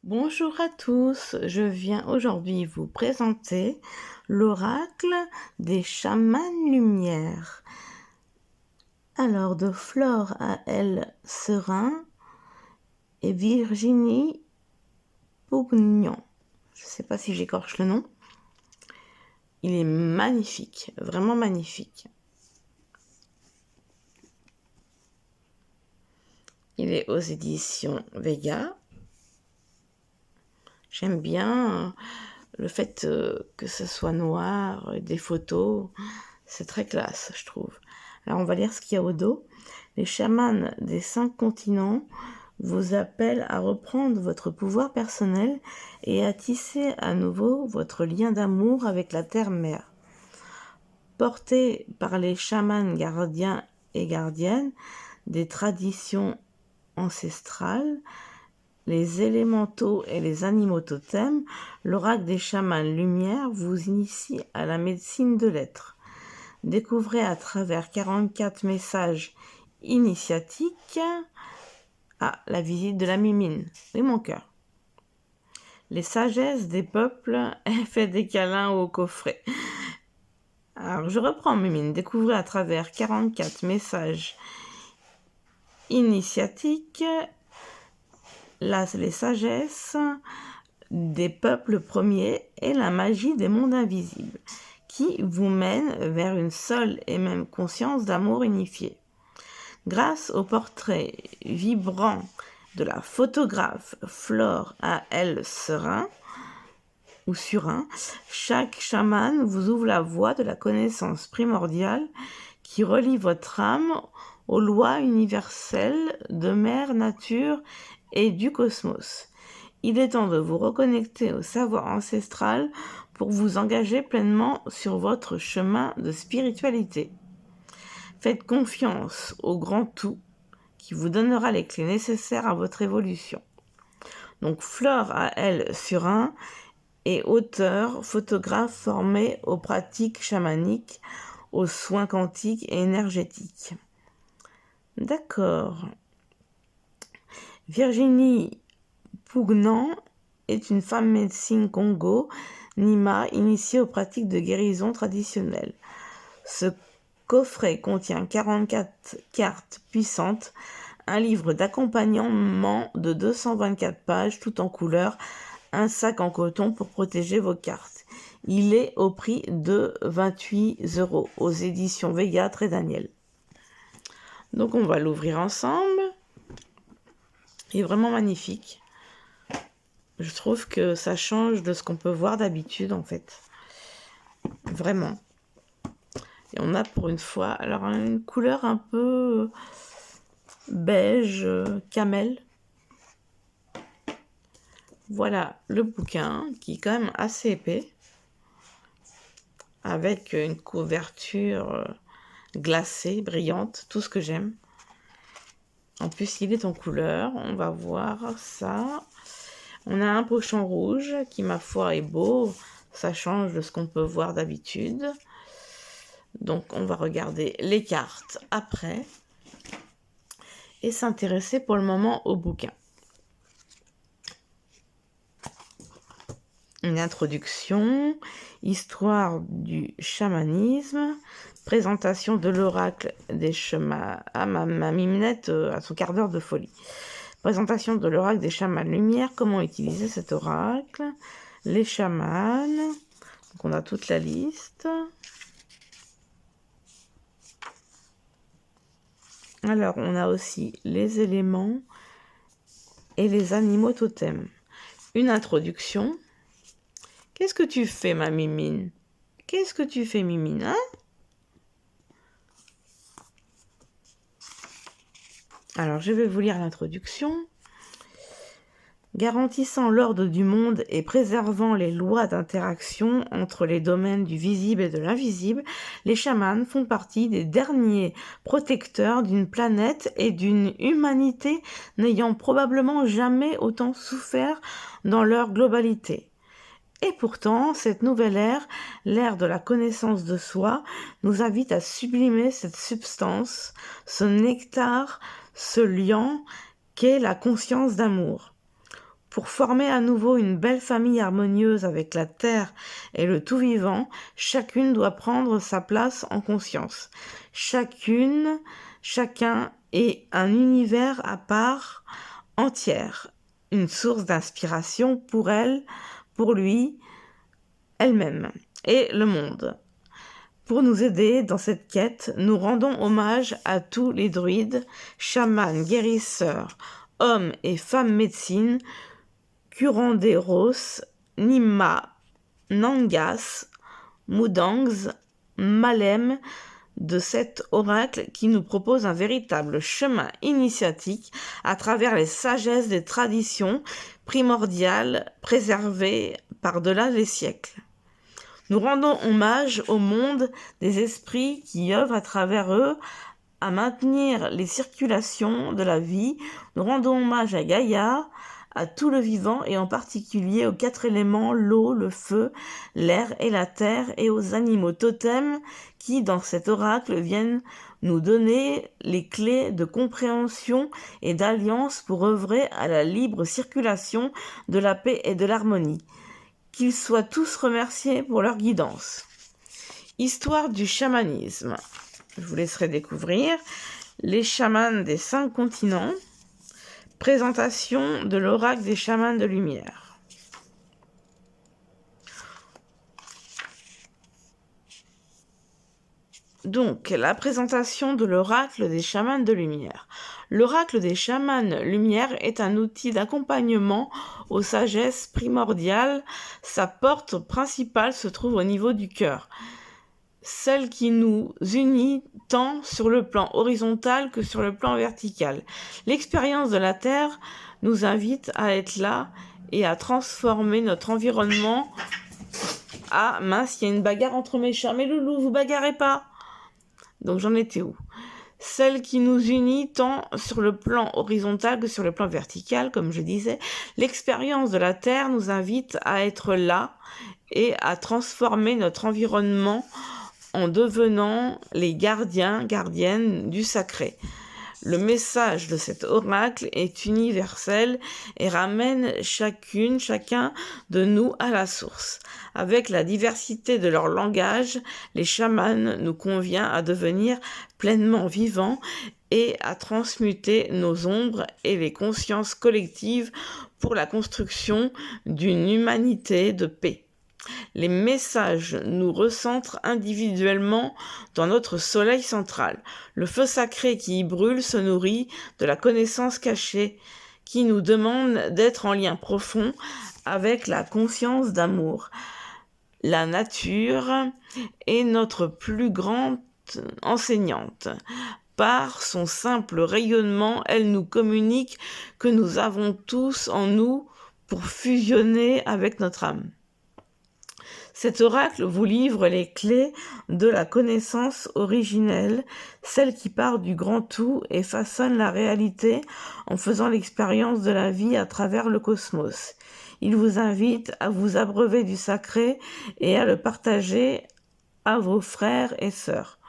Bonjour à tous, je viens aujourd'hui vous présenter l'oracle des chamans lumière. Alors, de Flore à Elle Serin et Virginie Pougnan. Je ne sais pas si j'écorche le nom. Il est magnifique, vraiment magnifique. Il est aux éditions Vega. J'aime bien le fait que ce soit noir, des photos. C'est très classe, je trouve. Alors, on va lire ce qu'il y a au dos. Les chamans des 5 continents vous appellent à reprendre votre pouvoir personnel et à tisser à nouveau votre lien d'amour avec la terre-mère. Portés par les chamans gardiens et gardiennes des traditions ancestrales, les élémentaux et les animaux totems, l'oracle des chamans lumière vous initie à la médecine de l'être. Découvrez à travers 44 messages initiatiques la visite de la Mimine. Oui, mon cœur. Les sagesses des peuples fait des câlins au coffret. Alors, je reprends Mimine. Découvrez à travers 44 messages initiatiques les sagesses des peuples premiers et la magie des mondes invisibles qui vous mène vers une seule et même conscience d'amour unifié. Grâce au portrait vibrant de la photographe Flore à Elle Serin, ou Surin, chaque chaman vous ouvre la voie de la connaissance primordiale qui relie votre âme aux lois universelles de Mère Nature et du cosmos. Il est temps de vous reconnecter au savoir ancestral pour vous engager pleinement sur votre chemin de spiritualité. Faites confiance au grand tout qui vous donnera les clés nécessaires à votre évolution. Donc Flore à Elle Surin est auteur, photographe formé aux pratiques chamaniques, aux soins quantiques et énergétiques. D'accord. Virginie Pougnan est une femme médecine Congo, Nima, initiée aux pratiques de guérison traditionnelles. Ce coffret contient 44 cartes puissantes, un livre d'accompagnement de 224 pages tout en couleur, un sac en coton pour protéger vos cartes. Il est au prix de 28 € aux éditions Vega Très Daniel. Donc on va l'ouvrir ensemble. Il est vraiment magnifique. Je trouve que ça change de ce qu'on peut voir d'habitude en fait. Vraiment. Et on a pour une fois, alors une couleur un peu beige, camel. Voilà le bouquin qui est quand même assez épais. Avec une couverture glacée, brillante, tout ce que j'aime. En plus, il est en couleur. On va voir ça. On a un pochon rouge qui, ma foi, est beau. Ça change de ce qu'on peut voir d'habitude. Donc, on va regarder les cartes après et s'intéresser pour le moment au bouquin. Une introduction, histoire du chamanisme, présentation de l'oracle des chamans. Ah, ma miminette a son quart d'heure de folie. Présentation de l'oracle des chamans lumière, comment utiliser cet oracle, les chamans, donc on a toute la liste. Alors, on a aussi les éléments et les animaux totems. Une introduction. Qu'est-ce que tu fais, ma mimine? Qu'est-ce que tu fais, mimine, hein? Alors, je vais vous lire l'introduction. Garantissant l'ordre du monde et préservant les lois d'interaction entre les domaines du visible et de l'invisible, les chamans font partie des derniers protecteurs d'une planète et d'une humanité n'ayant probablement jamais autant souffert dans leur globalité. Et pourtant, cette nouvelle ère, l'ère de la connaissance de soi, nous invite à sublimer cette substance, ce nectar, ce liant qu'est la conscience d'amour. Pour former à nouveau une belle famille harmonieuse avec la terre et le tout vivant, chacune doit prendre sa place en conscience. Chacun est un univers à part entière, une source d'inspiration pour elle, pour lui, elle-même et le monde. Pour nous aider dans cette quête, nous rendons hommage à tous les druides, chamans, guérisseurs, hommes et femmes médecines, curanderos, Nimma, Nangas, Mudangs, Malem, de cet oracle qui nous propose un véritable chemin initiatique à travers les sagesses des traditions primordiales préservées par-delà les siècles. Nous rendons hommage au monde des esprits qui œuvrent à travers eux à maintenir les circulations de la vie. Nous rendons hommage à Gaïa, à tout le vivant et en particulier aux 4 éléments, l'eau, le feu, l'air et la terre, et aux animaux totems qui, dans cet oracle, viennent nous donner les clés de compréhension et d'alliance pour œuvrer à la libre circulation de la paix et de l'harmonie. Qu'ils soient tous remerciés pour leur guidance. Histoire du chamanisme. Je vous laisserai découvrir les chamans des 5 continents. Présentation de l'oracle des chamans de lumière. Donc, la présentation de l'oracle des chamans de lumière. L'oracle des chamans lumière est un outil d'accompagnement aux sagesses primordiales. Sa porte principale se trouve au niveau du cœur, celle qui nous unit tant sur le plan horizontal que sur le plan vertical. L'expérience de la Terre nous invite à être là et à transformer notre environnement. Ah mince, il y a une bagarre entre mes chats. Mais loulou, vous bagarrez pas. Donc j'en étais où ? Celle qui nous unit tant sur le plan horizontal que sur le plan vertical, comme je disais. L'expérience de la Terre nous invite à être là et à transformer notre environnement en devenant les gardiennes du sacré. Le message de cet oracle est universel et ramène chacun de nous à la source. Avec la diversité de leur langage, les chamans nous convient à devenir pleinement vivants et à transmuter nos ombres et les consciences collectives pour la construction d'une humanité de paix. Les messages nous recentrent individuellement dans notre soleil central. Le feu sacré qui y brûle se nourrit de la connaissance cachée qui nous demande d'être en lien profond avec la conscience d'amour. La nature est notre plus grande enseignante. Par son simple rayonnement, elle nous communique que nous avons tous en nous pour fusionner avec notre âme. Cet oracle vous livre les clés de la connaissance originelle, celle qui part du grand tout et façonne la réalité en faisant l'expérience de la vie à travers le cosmos. Il vous invite à vous abreuver du sacré et à le partager à vos frères et sœurs.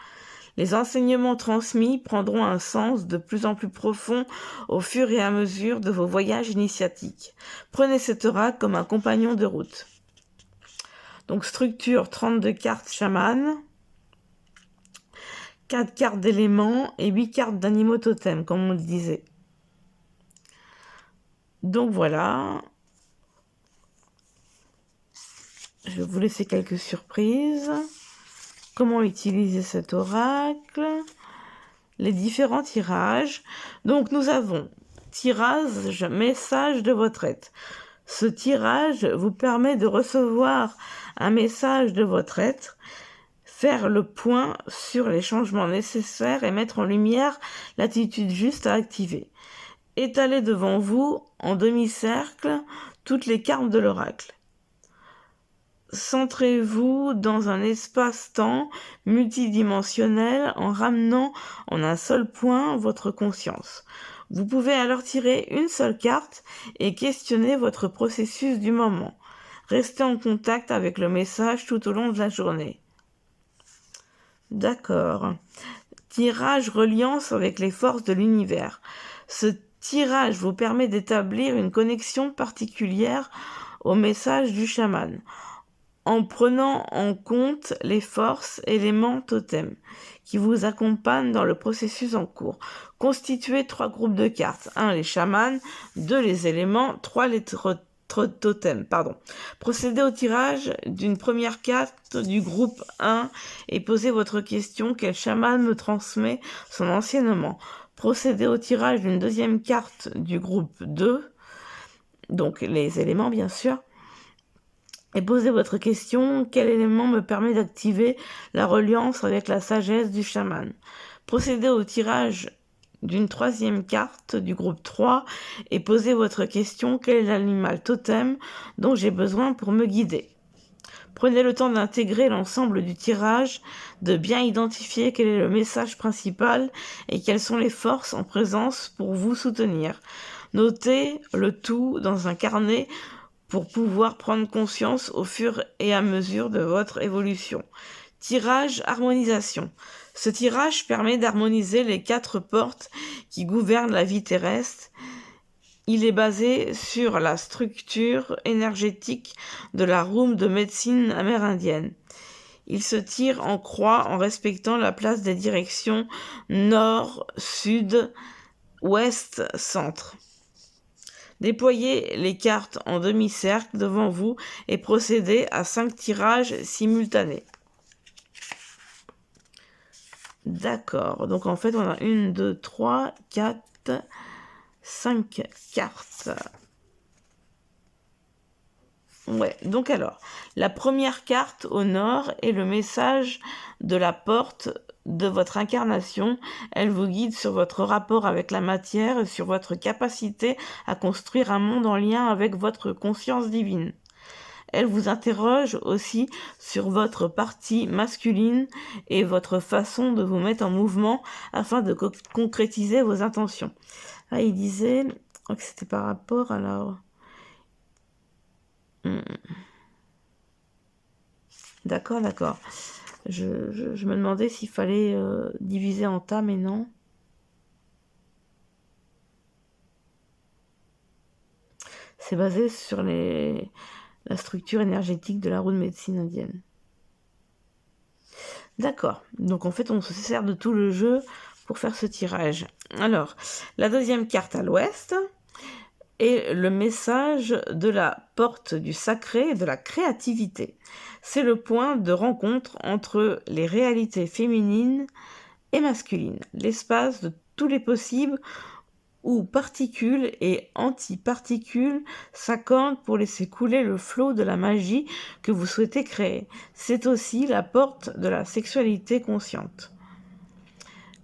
Les enseignements transmis prendront un sens de plus en plus profond au fur et à mesure de vos voyages initiatiques. Prenez cet oracle comme un compagnon de route. Donc structure 32 cartes chamanes, 4 cartes d'éléments et 8 cartes d'animaux totems, comme on le disait. Donc voilà. Je vais vous laisser quelques surprises. Comment utiliser cet oracle ? Les différents tirages. Donc nous avons tirage, message de votre être. Ce tirage vous permet de recevoir un message de votre être, faire le point sur les changements nécessaires et mettre en lumière l'attitude juste à activer. Étalez devant vous, en demi-cercle, toutes les cartes de l'oracle. Centrez-vous dans un espace-temps multidimensionnel en ramenant en un seul point votre conscience. Vous pouvez alors tirer une seule carte et questionner votre processus du moment. Restez en contact avec le message tout au long de la journée. D'accord. Tirage reliance avec les forces de l'univers. Ce tirage vous permet d'établir une connexion particulière au message du chaman, en prenant en compte les forces, éléments, totems, qui vous accompagnent dans le processus en cours. Constituez 3 groupes de cartes. 1, les chamans, 2, les éléments, 3, les totems. Procédez au tirage d'une première carte du groupe 1 et posez votre question: quel chaman me transmet son enseignement? Procédez au tirage d'une deuxième carte du groupe 2, donc les éléments bien sûr, et posez votre question: quel élément me permet d'activer la reliance avec la sagesse du chaman? Procédez au tirage d'une troisième carte du groupe 3 et posez votre question: quel est l'animal totem dont j'ai besoin pour me guider? Prenez le temps d'intégrer l'ensemble du tirage, de bien identifier quel est le message principal et quelles sont les forces en présence pour vous soutenir. Notez le tout dans un carnet pour pouvoir prendre conscience au fur et à mesure de votre évolution. Tirage harmonisation. Ce tirage permet d'harmoniser les 4 portes qui gouvernent la vie terrestre. Il est basé sur la structure énergétique de la roue de médecine amérindienne. Il se tire en croix en respectant la place des directions nord, sud, ouest, centre. Déployez les cartes en demi-cercle devant vous et procédez à 5 tirages simultanés. D'accord, donc en fait on a 1, 2, 3, 4, 5 cartes. Ouais, donc alors, la première carte au nord est le message de la porte de votre incarnation. Elle vous guide sur votre rapport avec la matière et sur votre capacité à construire un monde en lien avec votre conscience divine. Elle vous interroge aussi sur votre partie masculine et votre façon de vous mettre en mouvement afin de concrétiser vos intentions. Ah, il disait que c'était par rapport à la... D'accord. Je me demandais s'il fallait diviser en tas, mais non. C'est basé sur la structure énergétique de la roue de médecine indienne. D'accord. Donc en fait, on se sert de tout le jeu pour faire ce tirage. Alors, la deuxième carte à l'ouest est le message de la porte du sacré et de la créativité. C'est le point de rencontre entre les réalités féminines et masculines, l'espace de tous les possibles où particules et antiparticules s'accordent pour laisser couler le flot de la magie que vous souhaitez créer. C'est aussi la porte de la sexualité consciente.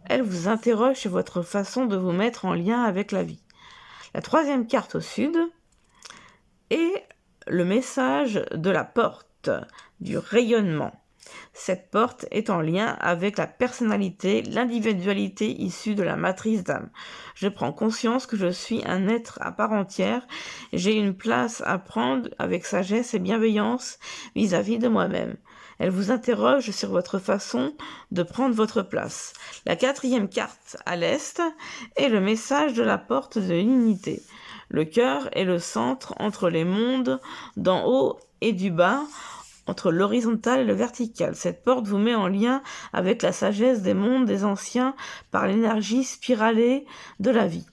Elle vous interroge sur votre façon de vous mettre en lien avec la vie. La troisième carte au sud est le message de la porte du rayonnement. Cette porte est en lien avec la personnalité, l'individualité issue de la matrice d'âme. Je prends conscience que je suis un être à part entière et j'ai une place à prendre avec sagesse et bienveillance vis-à-vis de moi-même. Elle vous interroge sur votre façon de prendre votre place. La quatrième carte à l'est est le message de la porte de l'unité. Le cœur est le centre entre les mondes d'en haut et du bas, entre l'horizontal et le vertical. Cette porte vous met en lien avec la sagesse des mondes des anciens par l'énergie spiralée de la vie.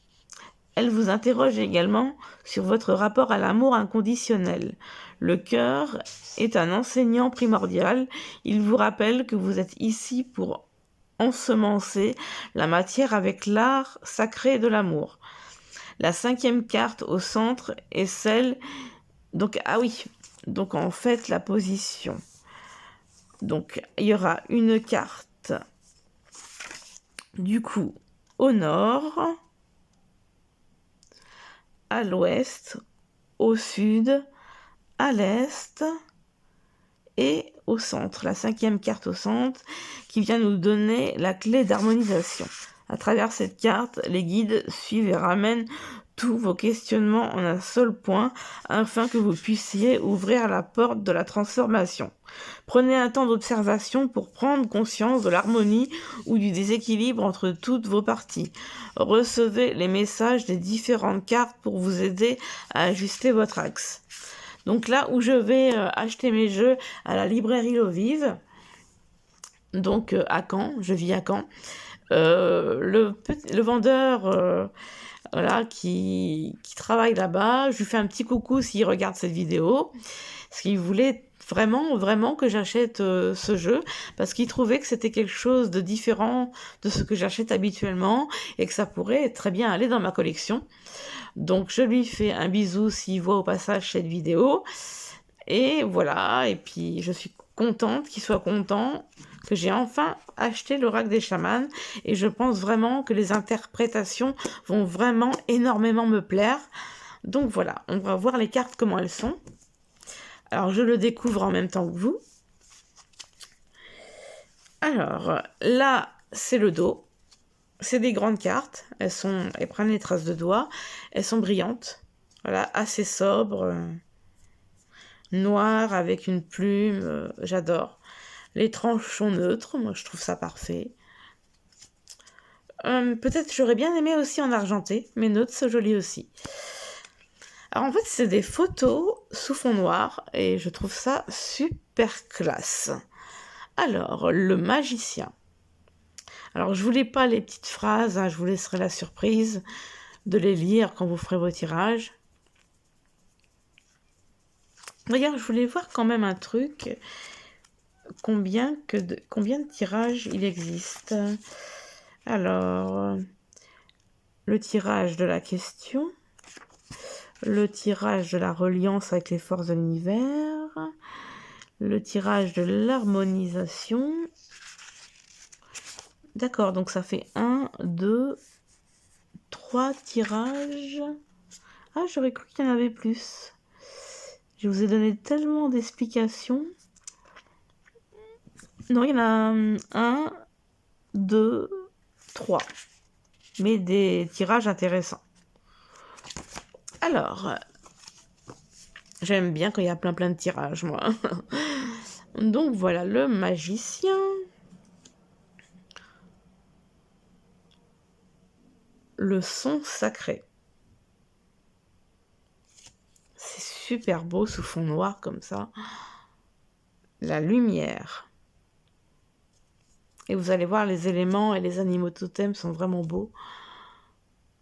Elle vous interroge également sur votre rapport à l'amour inconditionnel. Le cœur est un enseignant primordial. Il vous rappelle que vous êtes ici pour ensemencer la matière avec l'art sacré de l'amour. La cinquième carte au centre est celle... Donc en fait la position. Donc il y aura une carte du coup au nord, à l'ouest, au sud, à l'est et au centre. La cinquième carte au centre qui vient nous donner la clé d'harmonisation. À travers cette carte, les guides suivent et ramènent tous vos questionnements en un seul point afin que vous puissiez ouvrir la porte de la transformation. Prenez un temps d'observation pour prendre conscience de l'harmonie ou du déséquilibre entre toutes vos parties. Recevez les messages des différentes cartes pour vous aider à ajuster votre axe. Donc là où je vais acheter mes jeux à la librairie L'Eau Vive, donc à Caen, je vis à Caen, le vendeur voilà, qui travaille là-bas, je lui fais un petit coucou s'il regarde cette vidéo, parce qu'il voulait vraiment que j'achète ce jeu, parce qu'il trouvait que c'était quelque chose de différent de ce que j'achète habituellement, et que ça pourrait très bien aller dans ma collection. Donc je lui fais un bisou s'il voit au passage cette vidéo, et voilà, et puis je suis contente qu'il soit content, que j'ai enfin acheté l'Oracle des chamans, et je pense vraiment que les interprétations vont vraiment énormément me plaire. Donc voilà, on va voir les cartes comment elles sont. Alors je le découvre en même temps que vous. Alors là, c'est le dos. C'est des grandes cartes, elles prennent les traces de doigts, elles sont brillantes, voilà, assez sobres, noires avec une plume, j'adore. Les tranches sont neutres, moi je trouve ça parfait. Peut-être j'aurais bien aimé aussi en argenté, mais neutre c'est joli aussi. Alors en fait c'est des photos sous fond noir et je trouve ça super classe. Alors le magicien. Alors je vous lis pas les petites phrases, hein, je vous laisserai la surprise de les lire quand vous ferez vos tirages. Regarde, je voulais voir quand même un truc. Combien de tirages il existe? Alors, le tirage de la question, le tirage de la reliance avec les forces de l'univers, le tirage de l'harmonisation. D'accord, donc ça fait 1, 2, 3 tirages. Ah, j'aurais cru qu'il y en avait plus. Je vous ai donné tellement d'explications. Non, il y en a 1, 2, 3. Mais des tirages intéressants. Alors, j'aime bien quand il y a plein de tirages, moi. Donc voilà, le magicien. Le son sacré. C'est super beau sous fond noir comme ça. La lumière. Et vous allez voir, les éléments et les animaux totems sont vraiment beaux.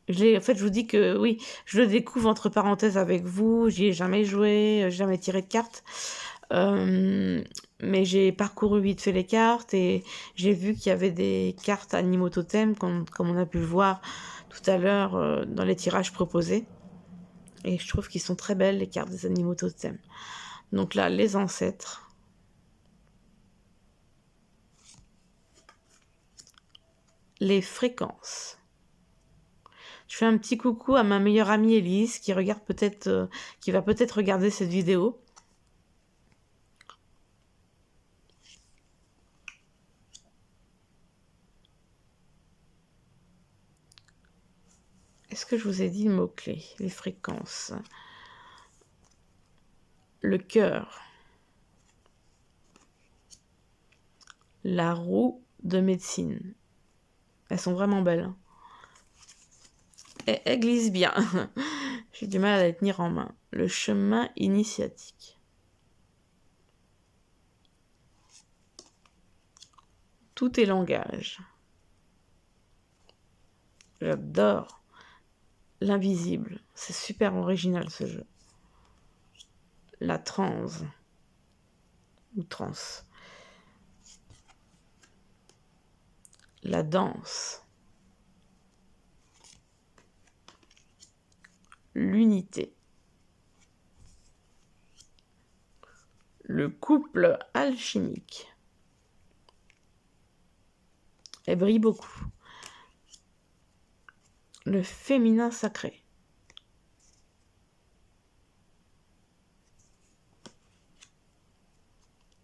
En fait, je vous dis que oui, je le découvre entre parenthèses avec vous. J'y ai jamais joué, jamais tiré de cartes. Mais j'ai parcouru vite fait les cartes et j'ai vu qu'il y avait des cartes animaux totems, comme on a pu le voir tout à l'heure dans les tirages proposés. Et je trouve qu'ils sont très belles, les cartes des animaux totems. Donc là, les ancêtres. Les fréquences. Je fais un petit coucou à ma meilleure amie Elise qui va peut-être regarder cette vidéo. Est-ce que je vous ai dit le mot-clé? Les fréquences. Le cœur. La roue de médecine. Elles sont vraiment belles. Hein. Et elles glissent bien. J'ai du mal à les tenir en main. Le chemin initiatique. Tout est langage. J'adore. L'invisible. C'est super original ce jeu. La transe. Ou transe. La danse. L'unité. Le couple alchimique. Elle brille beaucoup. Le féminin sacré.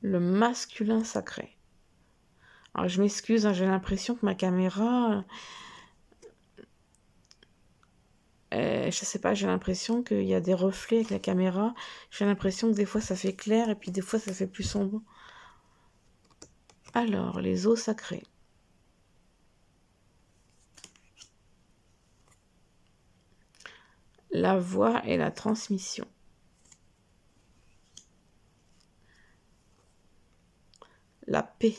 Le masculin sacré. Alors je m'excuse, hein, j'ai l'impression que ma caméra, Je sais pas, j'ai l'impression qu'il y a des reflets avec la caméra. J'ai l'impression que des fois ça fait clair et puis des fois ça fait plus sombre. Alors, les eaux sacrées. La voix et la transmission. La paix.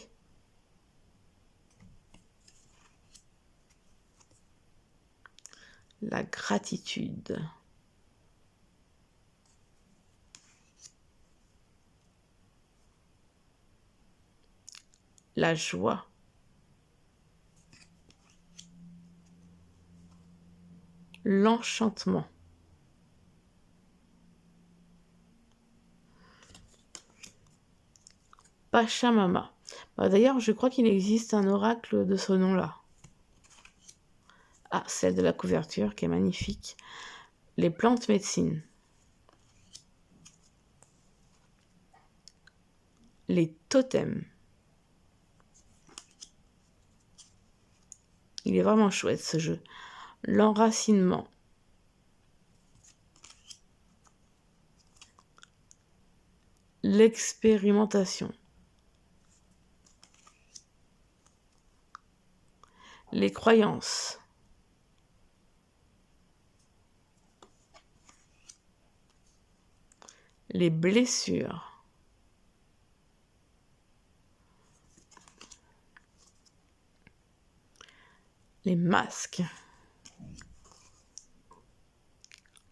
La gratitude. La joie. L'enchantement. Pachamama. D'ailleurs, je crois qu'il existe un oracle de ce nom-là. Ah, celle de la couverture qui est magnifique. Les plantes médecines. Les totems. Il est vraiment chouette ce jeu. L'enracinement. L'expérimentation. Les croyances. Les blessures. Les masques.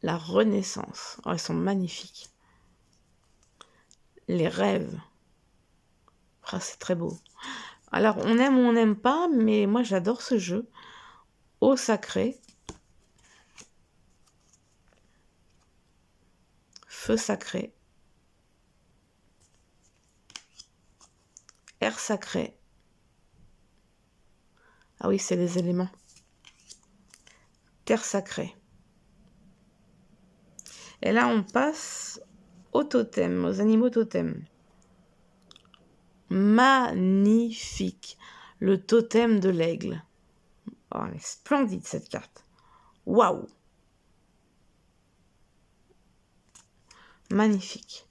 La renaissance. Oh, ils sont magnifiques. Les rêves. Ah, c'est très beau. Alors, on aime ou on n'aime pas, mais moi, j'adore ce jeu. Eau sacrée. Feu sacré. Air sacré. Ah oui, c'est les éléments. Terre sacrée. Et là, on passe aux totems, aux animaux totems. Magnifique. Le totem de l'aigle. Oh, elle est splendide, cette carte. Waouh. Magnifique.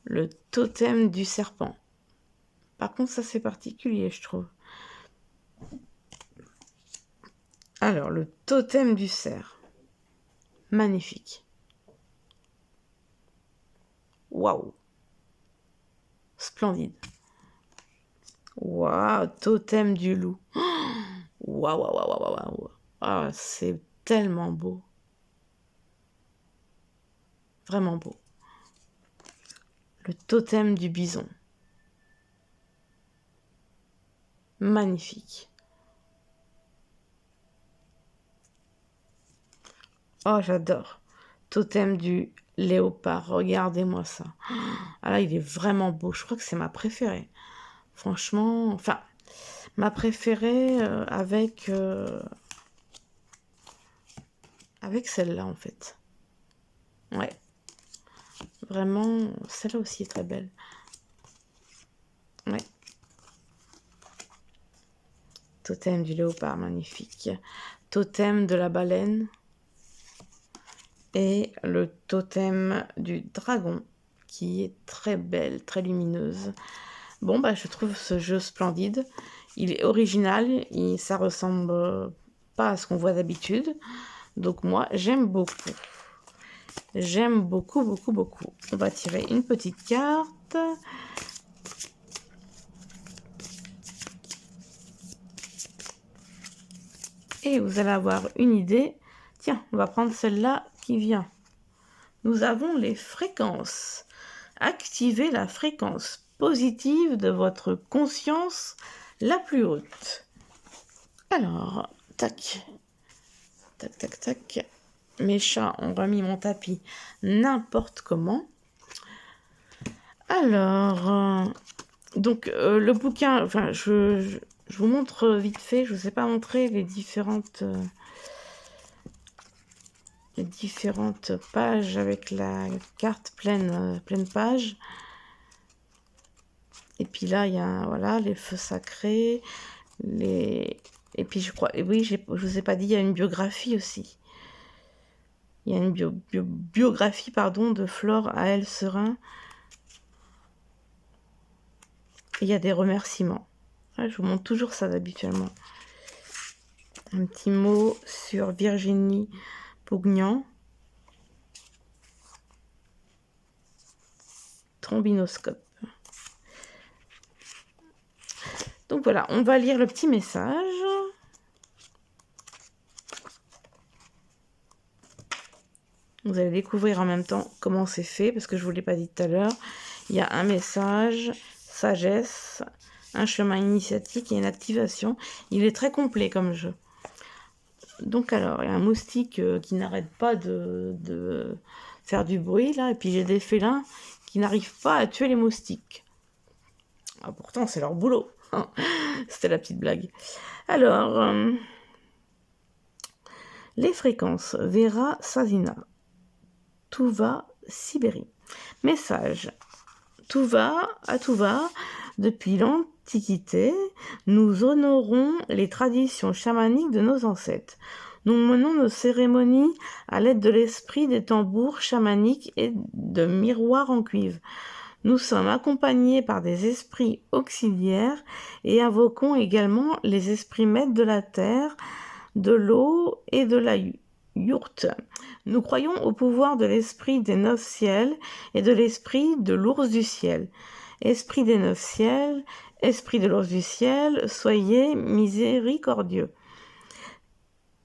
Le totem du serpent. Par contre, ça, c'est particulier, je trouve. Alors, le totem du cerf. Magnifique. Waouh. Splendide. Waouh, totem du loup. Waouh, waouh, waouh, waouh, waouh. Ah, c'est tellement beau. Vraiment beau. Le totem du bison. Magnifique. Oh, j'adore. Totem du léopard. Regardez-moi ça. Ah là, il est vraiment beau. Je crois que c'est ma préférée. Franchement, enfin, ma préférée avec celle-là, en fait. Ouais. Vraiment, celle-là aussi est très belle. Ouais. Totem du léopard, magnifique. Totem de la baleine. Et le totem du dragon, qui est très belle, très lumineuse. Bon, je trouve ce jeu splendide. Il est original, ça ressemble pas à ce qu'on voit d'habitude. Donc moi, j'aime beaucoup. J'aime beaucoup, beaucoup, beaucoup. On va tirer une petite carte. Et vous allez avoir une idée. Tiens, on va prendre celle-là qui vient. Nous avons les fréquences. Activez la fréquence positive de votre conscience la plus haute. Alors, tac, tac, tac, tac. Mes chats ont remis mon tapis n'importe comment. Alors, donc le bouquin, enfin, je vous montre vite fait. Je ne vous ai pas montré les différentes pages avec la carte pleine page. Et puis là, il y a voilà, les feux sacrés, et puis je crois, et oui, je vous ai pas dit, il y a une biographie aussi. Il y a une biographie de Flore A.L. Serin. Et il y a des remerciements. Je vous montre toujours ça habituellement. Un petit mot sur Virginie Pougnan. Trombinoscope. Donc voilà, on va lire le petit message. Vous allez découvrir en même temps comment c'est fait, parce que je ne vous l'ai pas dit tout à l'heure. Il y a un message, sagesse, un chemin initiatique et une activation. Il est très complet comme jeu. Donc alors, il y a un moustique qui n'arrête pas de faire du bruit, là. Et puis j'ai des félins qui n'arrivent pas à tuer les moustiques. Ah, pourtant, c'est leur boulot. Hein. C'était la petite blague. Alors, les fréquences. Vera Sazina. Tout va, Sibérie. Message. Tout va, depuis l'Antiquité, nous honorons les traditions chamaniques de nos ancêtres. Nous menons nos cérémonies à l'aide de l'esprit des tambours chamaniques et de miroirs en cuivre. Nous sommes accompagnés par des esprits auxiliaires et invoquons également les esprits maîtres de la terre, de l'eau et de la yourte. Nous croyons au pouvoir de l'esprit des 9 ciels et de l'esprit de l'ours du ciel. Esprit des 9 ciels, esprit de l'ours du ciel, soyez miséricordieux.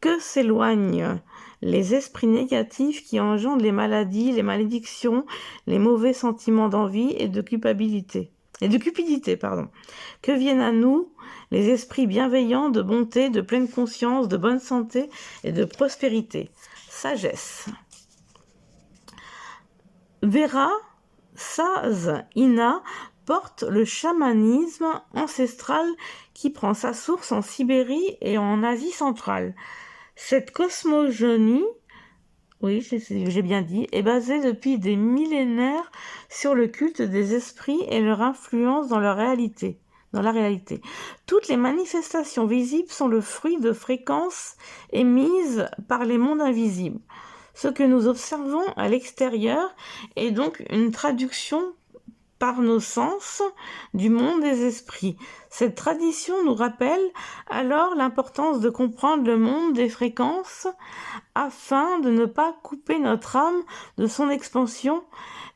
Que s'éloignent les esprits négatifs qui engendrent les maladies, les malédictions, les mauvais sentiments d'envie et de cupidité. Que viennent à nous les esprits bienveillants, de bonté, de pleine conscience, de bonne santé et de prospérité. Sagesse. Vera Sazina porte le chamanisme ancestral qui prend sa source en Sibérie et en Asie centrale. Cette cosmogonie, oui, j'ai bien dit, est basée depuis des millénaires sur le culte des esprits et leur influence dans la réalité. Toutes les manifestations visibles sont le fruit de fréquences émises par les mondes invisibles. Ce que nous observons à l'extérieur est donc une traduction par nos sens du monde des esprits. Cette tradition nous rappelle alors l'importance de comprendre le monde des fréquences afin de ne pas couper notre âme de son expansion,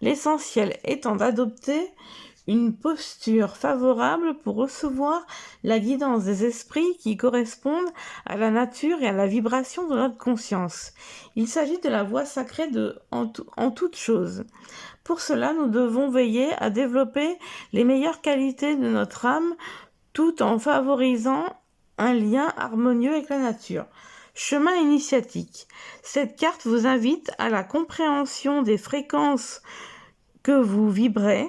l'essentiel étant d'adopter une posture favorable pour recevoir la guidance des esprits qui correspondent à la nature et à la vibration de notre conscience. Il s'agit de la voie sacrée en toute chose. Pour cela, nous devons veiller à développer les meilleures qualités de notre âme tout en favorisant un lien harmonieux avec la nature. Chemin initiatique. Cette carte vous invite à la compréhension des fréquences que vous vibrez.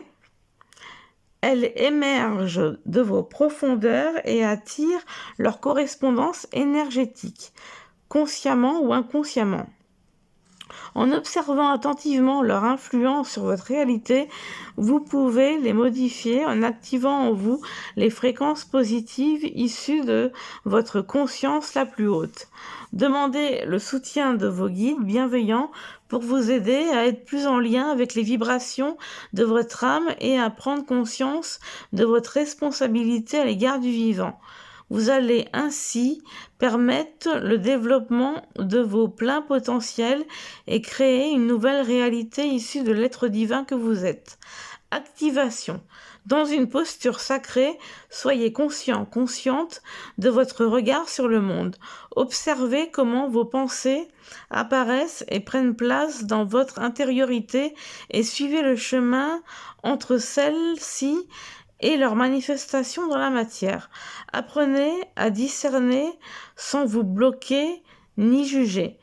Elle émerge de vos profondeurs et attire leur correspondance énergétique, consciemment ou inconsciemment. En observant attentivement leur influence sur votre réalité, vous pouvez les modifier en activant en vous les fréquences positives issues de votre conscience la plus haute. Demandez le soutien de vos guides bienveillants pour vous aider à être plus en lien avec les vibrations de votre âme et à prendre conscience de votre responsabilité à l'égard du vivant. Vous allez ainsi permettre le développement de vos pleins potentiels et créer une nouvelle réalité issue de l'être divin que vous êtes. Activation. Dans une posture sacrée, soyez conscient, consciente de votre regard sur le monde. Observez comment vos pensées apparaissent et prennent place dans votre intériorité et suivez le chemin entre celles-ci et leur manifestation dans la matière. Apprenez à discerner sans vous bloquer ni juger.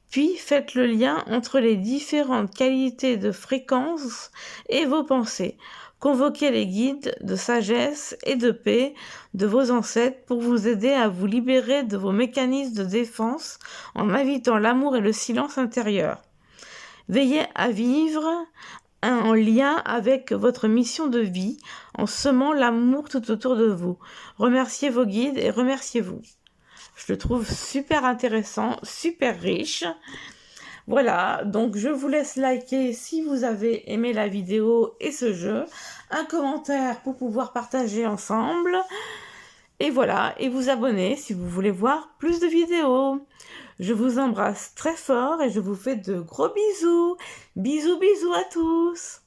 Puis faites le lien entre les différentes qualités de fréquence et vos pensées. Convoquez les guides de sagesse et de paix de vos ancêtres pour vous aider à vous libérer de vos mécanismes de défense en invitant l'amour et le silence intérieur. Veillez à vivre en lien avec votre mission de vie, en semant l'amour tout autour de vous. Remerciez vos guides et remerciez-vous. Je le trouve super intéressant, super riche. Voilà, donc je vous laisse liker si vous avez aimé la vidéo et ce jeu, un commentaire pour pouvoir partager ensemble, et voilà, et vous abonner si vous voulez voir plus de vidéos. Je vous embrasse très fort et je vous fais de gros bisous. Bisous, bisous à tous.